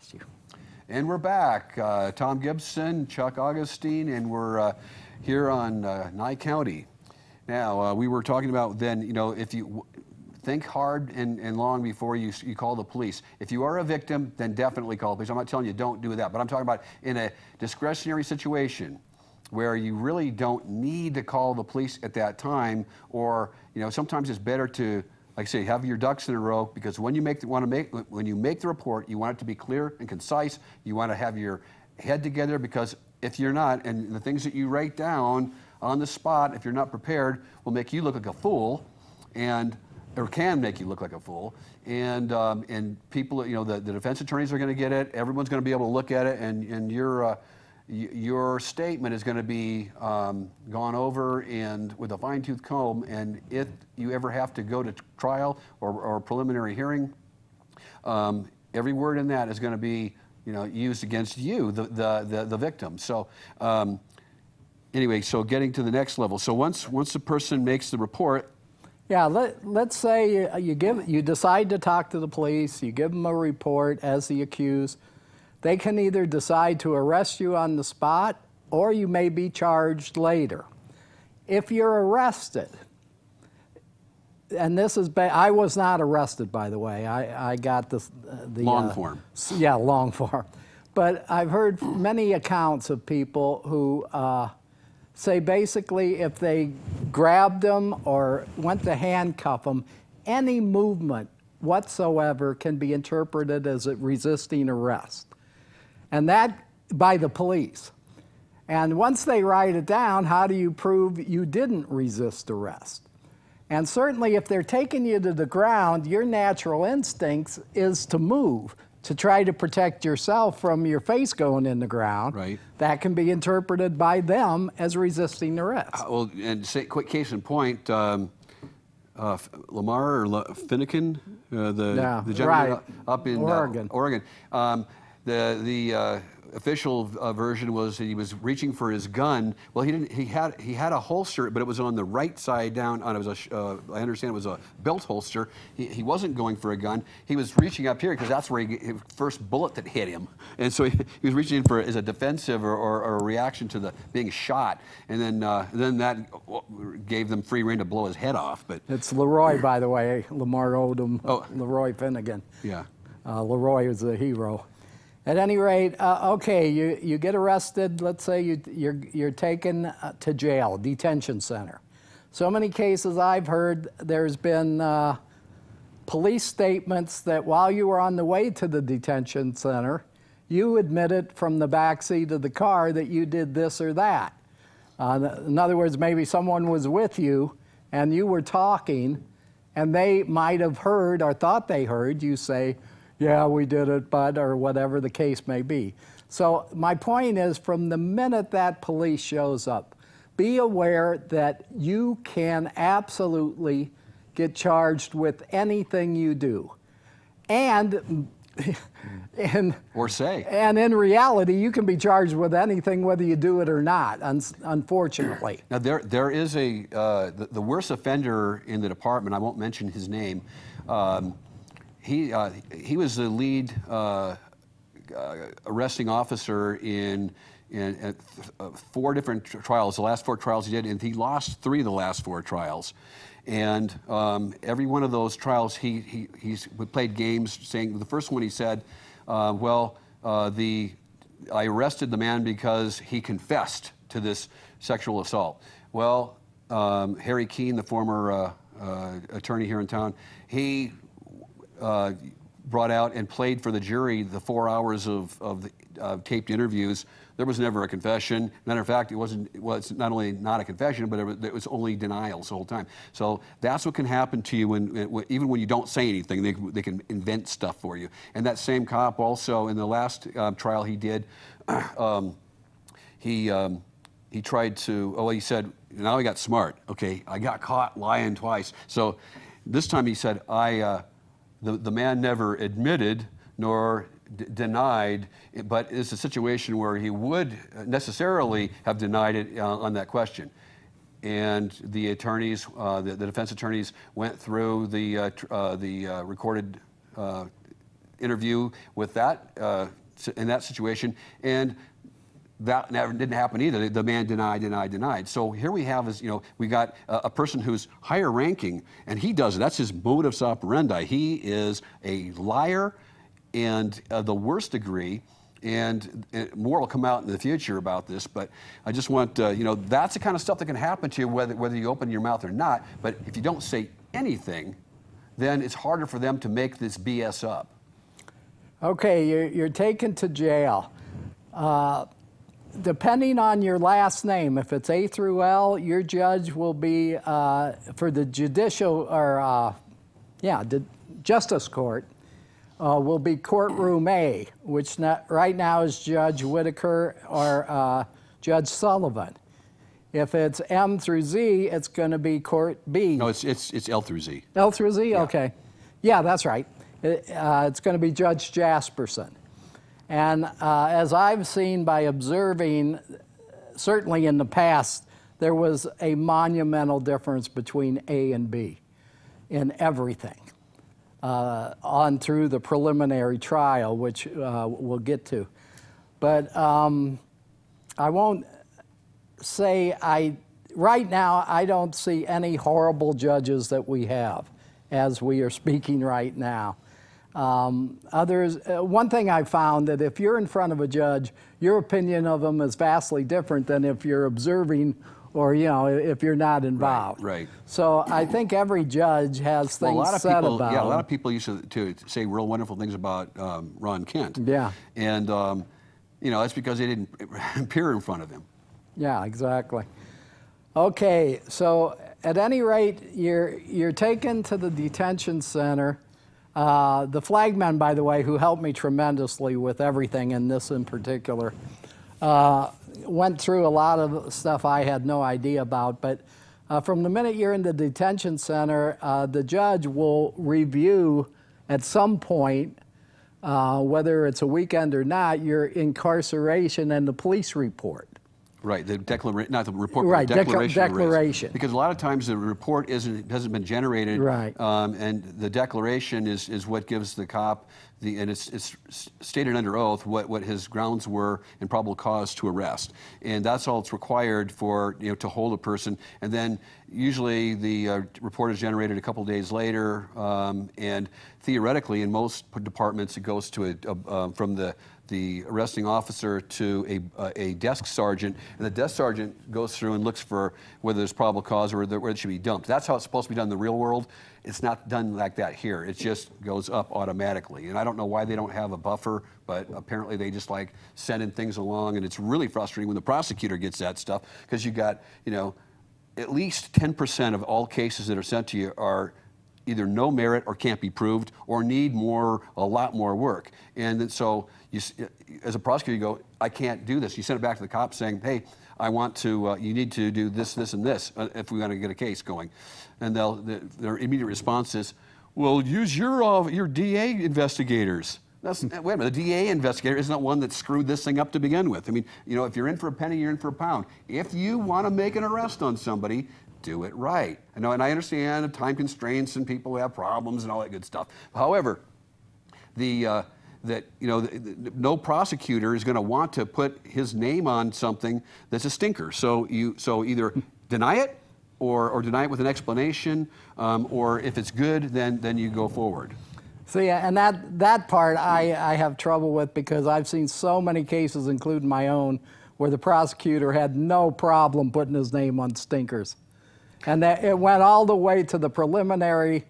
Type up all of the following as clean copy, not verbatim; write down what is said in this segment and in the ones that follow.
arrest you. And we're back. Tom Gibson, Chuck Augustin, and we're here on Nye County. Now, we were talking about then, you know, if you think hard and long before you call the police. If you are a victim, then definitely call the police. I'm not telling you don't do that, but I'm talking about in a discretionary situation where you really don't need to call the police at that time, or, you know, sometimes it's better to, like I say, have your ducks in a row, because when you make the report, you want it to be clear and concise. You want to have your head together, because if you're not, and the things that you write down on the spot, if you're not prepared, will make you look like a fool, or can make you look like a fool. And people, you know, the defense attorneys are going to get it. Everyone's going to be able to look at it, and your statement is going to be gone over and with a fine-tooth comb. And if you ever have to go to trial or preliminary hearing, every word in that is going to be, you know, used against you, the victim. So anyway, so getting to the next level. So once the person makes the report. Yeah, let's say you decide to talk to the police, you give them a report as the accused. They can either decide to arrest you on the spot, or you may be charged later. If you're arrested, and this is, I was not arrested, by the way. I got the long form. Yeah, long form. But I've heard many accounts of people who say basically if they grabbed them or went to handcuff them, any movement whatsoever can be interpreted as a resisting arrest. And that by the police. And once they write it down, how do you prove you didn't resist arrest? And certainly if they're taking you to the ground, your natural instincts is to move, to try to protect yourself from your face going in the ground. Right. That can be interpreted by them as resisting arrest. Well, and quick case in point, Lamar or Finnegan, the gentleman right. up in Oregon. The official version was that he was reaching for his gun. Well, he didn't. He had a holster, but it was on the right side down. It was I understand it was a belt holster. He wasn't going for a gun. He was reaching up here because that's where his first bullet that hit him, and so he was reaching in for as a defensive or a reaction to the being shot. And then that gave them free rein to blow his head off. But it's Leroy, by the way. Lamar Odom. Oh. Leroy Finnegan. Yeah. Leroy was a hero. At any rate, okay, you get arrested. Let's say you're taken to jail, detention center. So many cases I've heard, there's been police statements that while you were on the way to the detention center, you admitted from the backseat of the car that you did this or that. In other words, maybe someone was with you and you were talking, and they might have heard or thought they heard you say, yeah, we did it, but, or whatever the case may be. So my point is, from the minute that police shows up, be aware that you can absolutely get charged with anything you do. And in reality, you can be charged with anything whether you do it or not, unfortunately. Now there is the worst offender in the department. I won't mention his name. He was the lead arresting officer in 4 different trials. The last 4 trials he did, and he lost 3 of the last 4 trials. And every one of those trials, he played games, saying the first one he said, I arrested the man because he confessed to this sexual assault. Well, Harry Keene, the former attorney here in town, he brought out and played for the jury the 4 hours of taped interviews. There was never a confession. Matter of fact, it was not only not a confession, but it was only denials the whole time. So that's what can happen to you even when you don't say anything. They can invent stuff for you. And that same cop also, in the last trial he did, he tried to, he said, now he got smart. Okay, I got caught lying twice. So this time he said, the man never admitted nor denied, but it's a situation where he would necessarily have denied it on that question. And the attorneys, the defense attorneys, went through the recorded interview with that in that situation, and that never didn't happen either. The man denied. So here we have is, we got a person who's higher ranking, and he does it. That's his modus operandi. He is a liar, and the worst degree. And more will come out in the future about this, but I just want, that's the kind of stuff that can happen to you whether you open your mouth or not. But if you don't say anything, then it's harder for them to make this BS up. Okay, you're taken to jail. Depending on your last name, if it's A through L, your judge will be for the judicial or the justice court. Will be courtroom A, which right now is Judge Whitaker or Judge Sullivan. If it's M through Z, it's going to be Court B. No, it's L through Z. L through Z? Yeah. Okay. Yeah, that's right. It's going to be Judge Jasperson. And as I've seen by observing, certainly in the past, there was a monumental difference between A and B in everything. On through the preliminary trial, which we'll get to. But I won't say right now, I don't see any horrible judges that we have as we are speaking right now. One thing I found that if you're in front of a judge, your opinion of them is vastly different than if you're observing or if you're not involved. Right. So I think every judge has things said about him. Yeah, a lot of people used to say real wonderful things about Ron Kent. Yeah. And that's because they didn't appear in front of him. Yeah, exactly. Okay, so at any rate, you're taken to the detention center. The flagmen, by the way, who helped me tremendously with everything in this in particular, went through a lot of stuff I had no idea about, but from the minute you're in the detention center, the judge will review at some point, whether it's a weekend or not, your incarceration and the police report. Right, not the report, right, but the declaration. Declaration. Because a lot of times the report hasn't been generated, right. And the declaration is what gives the cop and it's stated under oath what his grounds were and probable cause to arrest, and that's all it's required for to hold a person. And then usually the report is generated a couple days later, and theoretically in most departments it goes to from the arresting officer to a desk sergeant, and the desk sergeant goes through and looks for whether there's probable cause or whether it should be dumped. That's how it's supposed to be done in the real world. It's not done like that here. It just goes up automatically. And I don't know why they don't have a buffer, but apparently they just like sending things along, and it's really frustrating when the prosecutor gets that stuff, because you got, at least 10% of all cases that are sent to you are either no merit or can't be proved or need a lot more work. And then so you, as a prosecutor, you go, I can't do this. You send it back to the cop saying, hey, I want to, you need to do this, this, and this if we want to get a case going. And their immediate response is, well, use your DA investigators. Wait a minute, the DA investigator isn't one that screwed this thing up to begin with. I mean, if you're in for a penny, you're in for a pound. If you want to make an arrest on somebody, do it right. I know, and I understand the time constraints and people have problems and all that good stuff. However, no prosecutor is going to want to put his name on something that's a stinker. So either deny it or deny it with an explanation, or if it's good, then you go forward. See, and that part I have trouble with, because I've seen so many cases, including my own, where the prosecutor had no problem putting his name on stinkers. And it went all the way to the preliminary,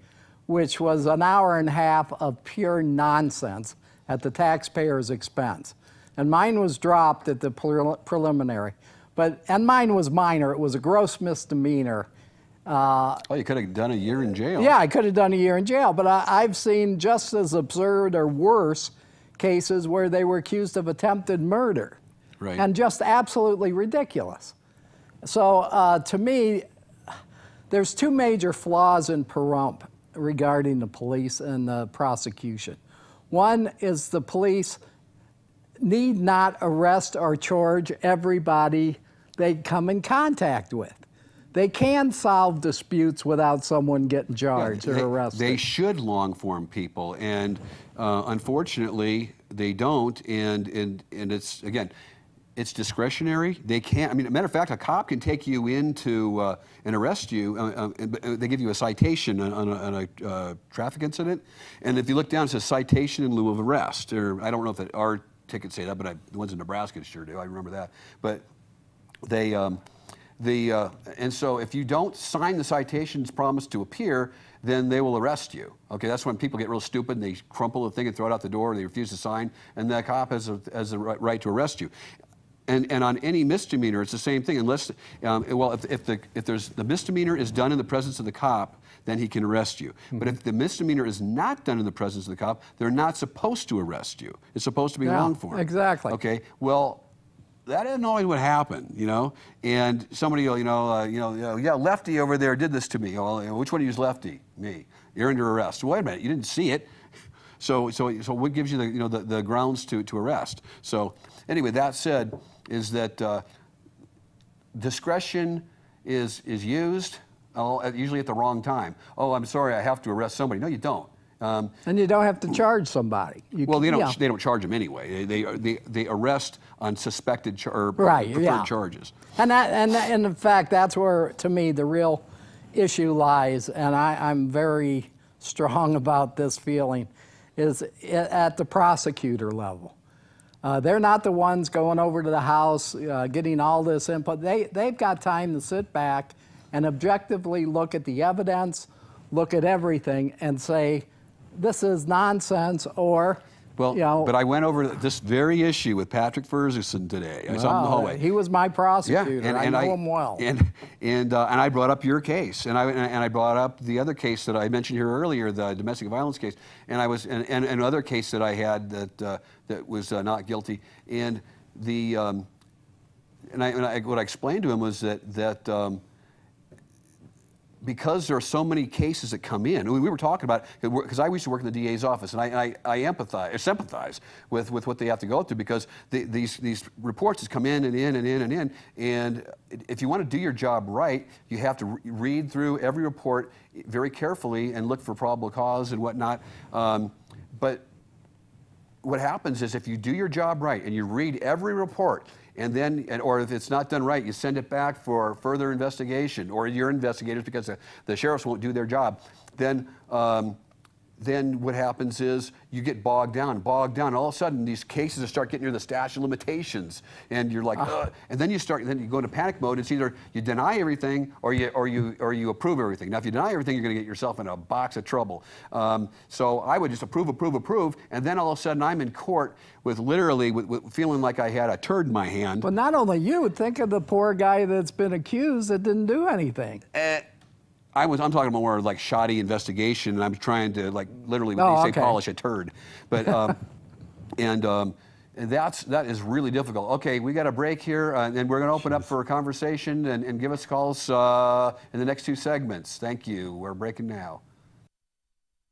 which was an hour and a half of pure nonsense at the taxpayer's expense. And mine was dropped at the preliminary. And mine was minor. It was a gross misdemeanor. You could have done a year in jail. Yeah, I could have done a year in jail. But I've seen just as absurd or worse cases where they were accused of attempted murder. Right. And just absolutely ridiculous. So to me, there's two major flaws in Pahrump regarding the police and the prosecution. One is the police need not arrest or charge everybody they come in contact with. they can solve disputes without someone getting charged or arrested. They should long-form people, and unfortunately, they don't. And it's, again, it's discretionary. They can't. I mean, as a matter of fact, a cop can take you into and arrest you. They give you a citation on a traffic incident, and if you look down, it says citation in lieu of arrest. Or I don't know if our tickets say that, but the ones in Nebraska sure do. I remember that. But they. And so if you don't sign the citations promised to appear, then they will arrest you. Okay, that's when people get real stupid and they crumple the thing and throw it out the door, or they refuse to sign, and the cop has the right to arrest you. And on any misdemeanor, it's the same thing. Unless, well, if the misdemeanor is done in the presence of the cop, then he can arrest you. But if the misdemeanor is not done in the presence of the cop, they're not supposed to arrest you. It's supposed to be long form. Exactly. Okay. Well, that isn't always what happened, you know. And somebody will, yeah, Lefty over there did this to me. Well, which one of you is Lefty? Me. You're under arrest. Well, wait a minute, you didn't see it. So what gives you the grounds to arrest? So anyway, that said, is that discretion is used usually at the wrong time. Oh, I'm sorry, I have to arrest somebody. No, you don't. And you don't have to charge somebody. They don't charge them anyway. They arrest on suspected preferred charges. And in fact, that's where, to me, the real issue lies, and I'm very strong about this feeling, is at the prosecutor level. They're not the ones going over to the house, getting all this input. They've got time to sit back and objectively look at the evidence, look at everything, and say, this is nonsense, or, But I went over this very issue with Patrick Ferguson today. I saw him in the hallway. He was my prosecutor. Yeah, and I know him well. And I brought up your case, and I brought up the other case that I mentioned here earlier, the domestic violence case, and another case that I had that was not guilty. And what I explained to him was that. Because there are so many cases that come in, we were talking about, because I used to work in the DA's office, and I sympathize with what they have to go through, because these reports just come in and in and in and in, and if you want to do your job right, you have to read through every report very carefully and look for probable cause and whatnot. But what happens is, if you do your job right and you read every report, or if it's not done right, you send it back for further investigation, or your investigators, because the sheriffs won't do their job, then what happens is you get bogged down, and all of a sudden these cases start getting near the statute of limitations, and you're like, ugh. And then you go into panic mode. It's either you deny everything or you approve everything. Now, if you deny everything, you're going to get yourself in a box of trouble. So I would just approve, and then all of a sudden I'm in court with literally with feeling like I had a turd in my hand. But not only you, think of the poor guy that's been accused that didn't do anything. I'm talking about more like shoddy investigation, and I'm trying to, like, literally what they say, polish a turd. But and that is really difficult. Okay, we got a break here, and we're going to open up for a conversation and give us calls in the next two segments. Thank you. We're breaking now.